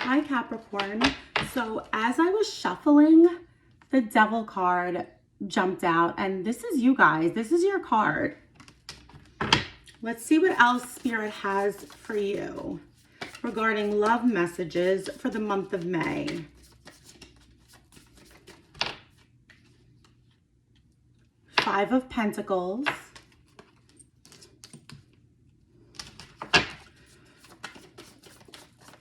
Hi Capricorn. So as I was shuffling, the Devil card jumped out, and this is you guys. This is your card. Let's see what else Spirit has for you regarding love messages for the month of May. Five of Pentacles.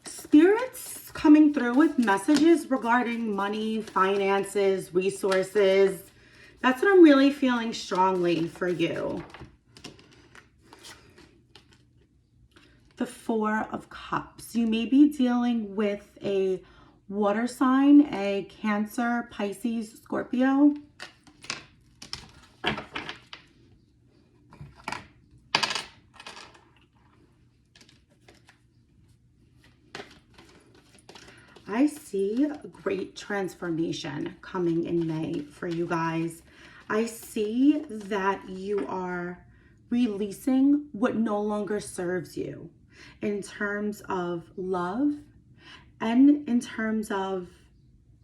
Spirit's coming through with messages regarding money, finances, resources. That's what I'm really feeling strongly for you. The Four of Cups. You may be dealing with a water sign, a Cancer, Pisces, Scorpio. I see a great transformation coming in May for you guys. I see that you are releasing what no longer serves you in terms of love and in terms of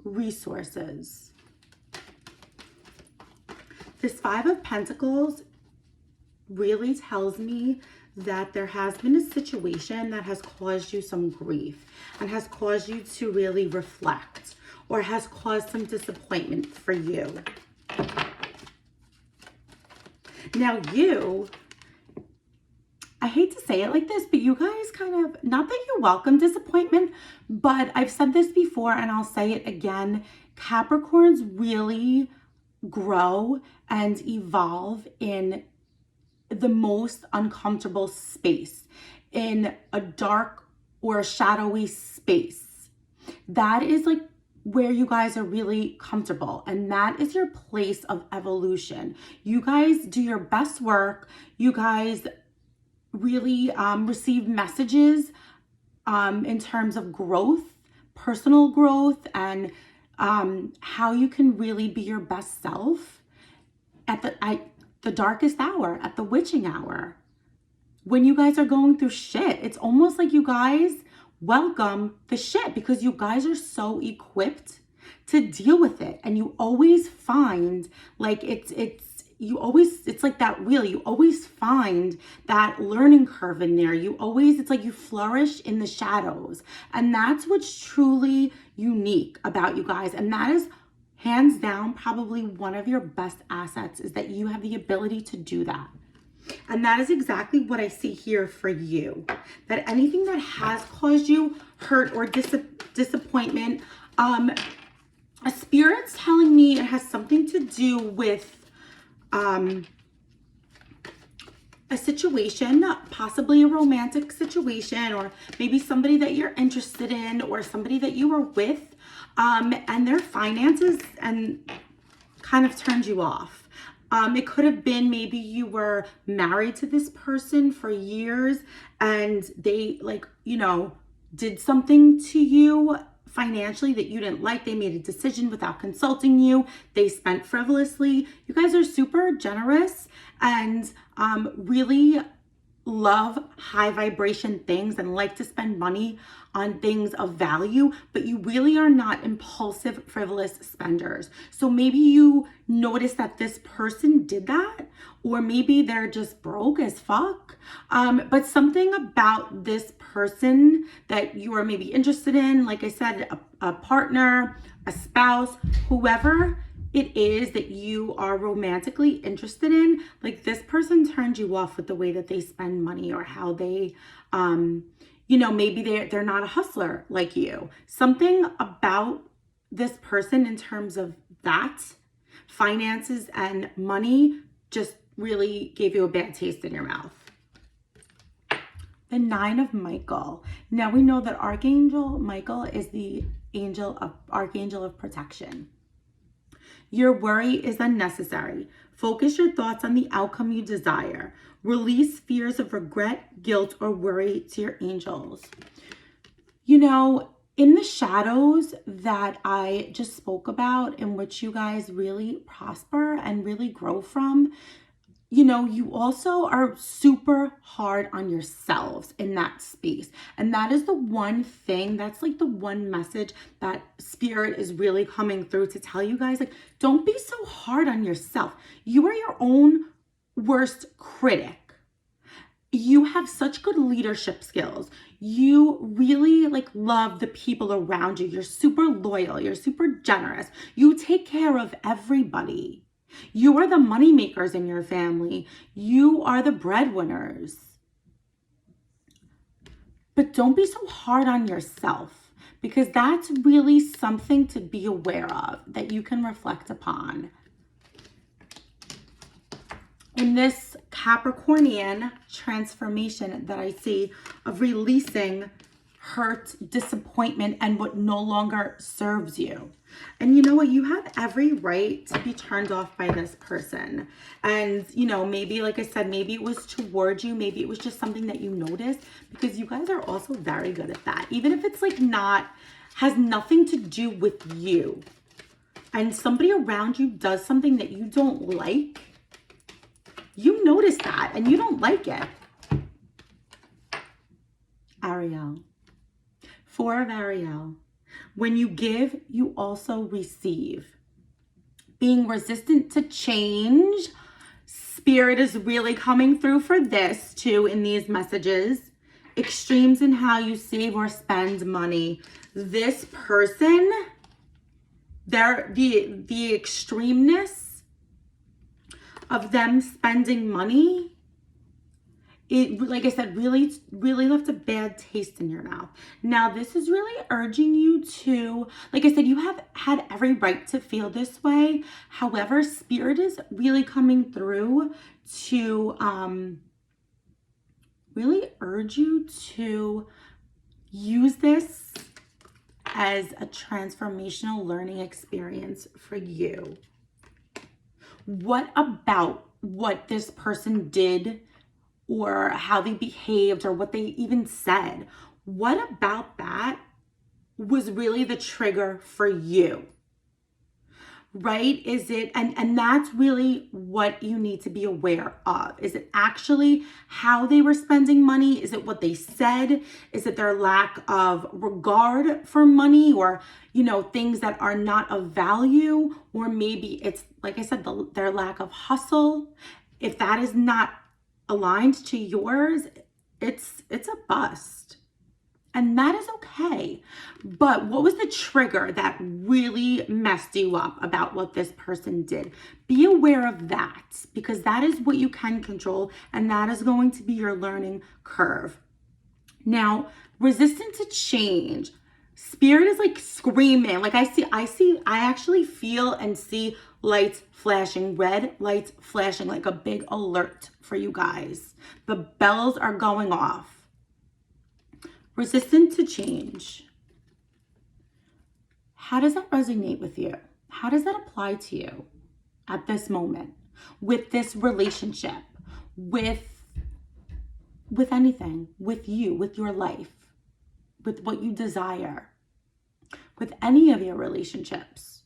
resources. This Five of Pentacles really tells me that there has been a situation that has caused you some grief and has caused you to really reflect, or has caused some disappointment for you. Now I hate to say it like this, but you guys kind of, not that you welcome disappointment, but I've said this before and I'll say it again, Capricorns really grow and evolve in the most uncomfortable space, in a dark or a shadowy space. That is like where you guys are really comfortable, and that is your place of evolution. You guys do your best work. You guys really receive messages in terms of growth, personal growth, and how you can really be your best self at the darkest hour, at the witching hour. When you guys are going through shit, it's almost like you guys welcome the shit because you guys are so equipped to deal with it. And you always find like it's like that wheel. You always find that learning curve in there. It's like you flourish in the shadows. And that's what's truly unique about you guys. And that is hands down probably one of your best assets, is that you have the ability to do that. And that is exactly what I see here for you. That anything that has caused you hurt or disappointment, a Spirit's telling me it has something to do with a situation, possibly a romantic situation, or maybe somebody that you're interested in, or somebody that you were with, and their finances and kind of turned you off. It could have been maybe you were married to this person for years and they did something to you financially that you didn't like. They made a decision without consulting you. They spent frivolously. You guys are super generous and really love high vibration things and like to spend money on things of value, but you really are not impulsive, frivolous spenders. So maybe you notice that this person did that, or maybe they're just broke as fuck. But something about this person that you are maybe interested in, like I said, a partner, a spouse, whoever it is that you are romantically interested in, like this person turned you off with the way that they spend money, or how they, maybe they're not a hustler like you. Something about this person in terms of that, finances and money, just really gave you a bad taste in your mouth. The Nine of Michael. Now we know that Archangel Michael is the archangel of protection. Your worry is unnecessary. Focus your thoughts on the outcome you desire. Release fears of regret, guilt, or worry to your angels. In the shadows that I just spoke about, in which you guys really prosper and really grow from, you know, you also are super hard on yourselves in that space. And that is the one thing, that's like the one message that Spirit is really coming through to tell you guys, like, don't be so hard on yourself. You are your own worst critic. You have such good leadership skills. You really like love the people around you. You're super loyal. You're super generous. You take care of everybody. You are the money makers in your family. You are the breadwinners. But don't be so hard on yourself, because that's really something to be aware of that you can reflect upon. In this Capricornian transformation that I see of releasing hurt, disappointment, and what no longer serves you. And you know what? You have every right to be turned off by this person. And, you know, maybe, like I said, maybe it was towards you. Maybe it was just something that you noticed, because you guys are also very good at that. Even if it's like has nothing to do with you, and somebody around you does something that you don't like, you notice that and you don't like it. Ariel. Four of Ariel. When you give, you also receive. Being resistant to change. Spirit is really coming through for this too in these messages. Extremes in how you save or spend money. This person, the extremeness of them spending money, it, like I said, really left a bad taste in your mouth. Now, this is really urging you to, like I said, you have had every right to feel this way. However, Spirit is really coming through to really urge you to use this as a transformational learning experience for you. What about what this person did, or how they behaved, or what they even said, what about that was really the trigger for you? Right? Is it, and that's really what you need to be aware of. Is it actually how they were spending money? Is it what they said? Is it their lack of regard for money, or, you know, things that are not of value? Or maybe it's, like I said, their lack of hustle. If that is not aligned to yours, it's a bust. And that is okay. But what was the trigger that really messed you up about what this person did? Be aware of that, because that is what you can control, and that is going to be your learning curve. Now, resistant to change. Spirit is like screaming. Like I actually feel and see lights flashing, red lights flashing, like a big alert for you guys. The bells are going off. Resistant to change. How does that resonate with you? How does that apply to you at this moment, with this relationship, with anything, with you, with your life, with what you desire, with any of your relationships?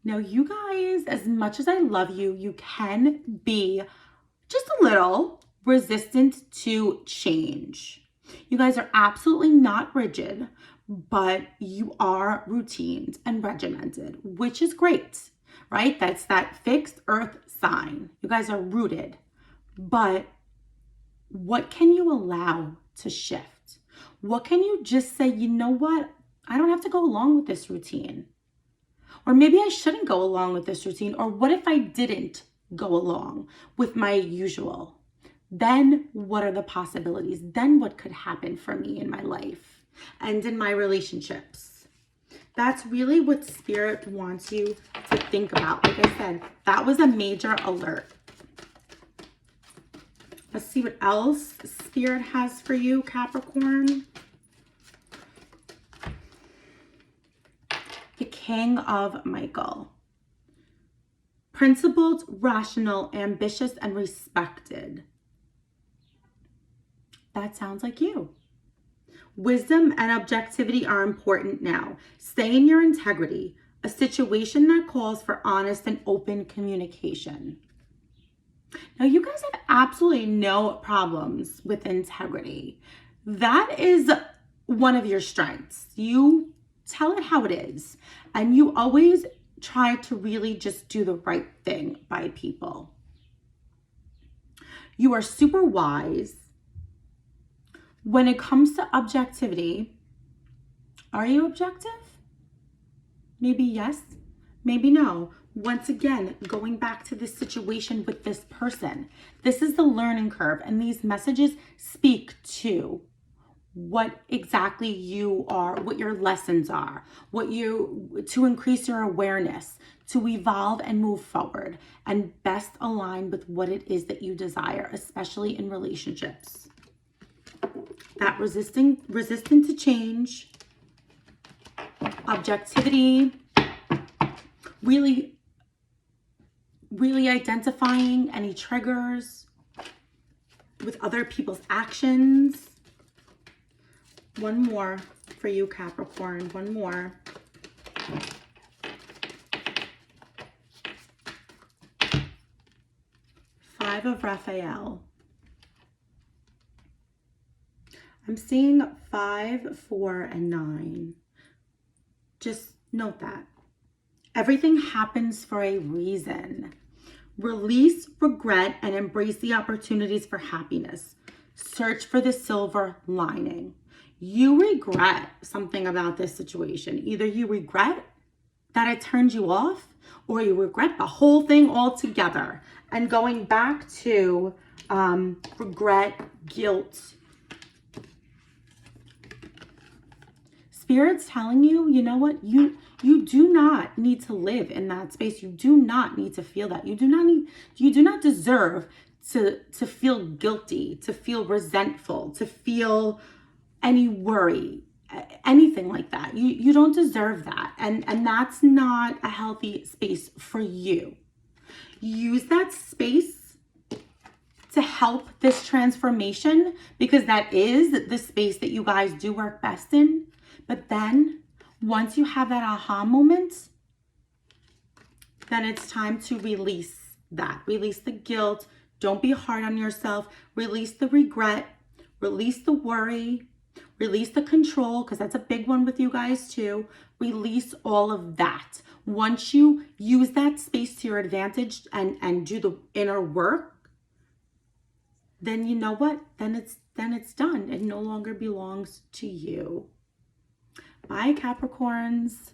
Now, you guys, as much as I love you, you can be just a little resistant to change. You guys are absolutely not rigid, but you are routined and regimented, which is great, right? That's that fixed earth sign. You guys are rooted, but what can you allow to shift? What can you just say, you know what? I don't have to go along with this routine. Or maybe I shouldn't go along with this routine. Or what if I didn't go along with my usual? Then what are the possibilities? Then what could happen for me in my life and in my relationships? That's really what Spirit wants you to think about. Like I said, that was a major alert. Let's see what else Spirit has for you, Capricorn. The King of Michael. Principled, rational, ambitious, and respected. That sounds like you. Wisdom and objectivity are important now. Stay in your integrity. A situation that calls for honest and open communication. Now, you guys have absolutely no problems with integrity. That is one of your strengths. You tell it how it is, and you always try to really just do the right thing by people. You are super wise. When it comes to objectivity, are you objective? Maybe yes, maybe no. Once again, going back to this situation with this person, this is the learning curve, and these messages speak to what exactly you are, what your lessons are, to increase your awareness, to evolve and move forward, and best align with what it is that you desire, especially in relationships. That resistant to change, objectivity, really identifying any triggers with other people's actions. One more for you, Capricorn. One more. Five of Raphael. I'm seeing 5, 4, and 9. Just note that. Everything happens for a reason. Release regret and embrace the opportunities for happiness. Search for the silver lining. You regret something about this situation. Either you regret that it turned you off, or you regret the whole thing altogether. And going back to regret, guilt, Spirit's telling you, you know what? You do not need to live in that space. You do not need to feel that. You do not deserve to feel guilty, to feel resentful, to feel any worry, anything like that. You don't deserve that. And that's not a healthy space for you. Use that space to help this transformation, because that is the space that you guys do work best in. But then once you have that aha moment, then it's time to release that. Release the guilt. Don't be hard on yourself. Release the regret. Release the worry. Release the control, because that's a big one with you guys too. Release all of that. Once you use that space to your advantage and do the inner work, then you know what? Then it's done. It no longer belongs to you. Bye, Capricorns.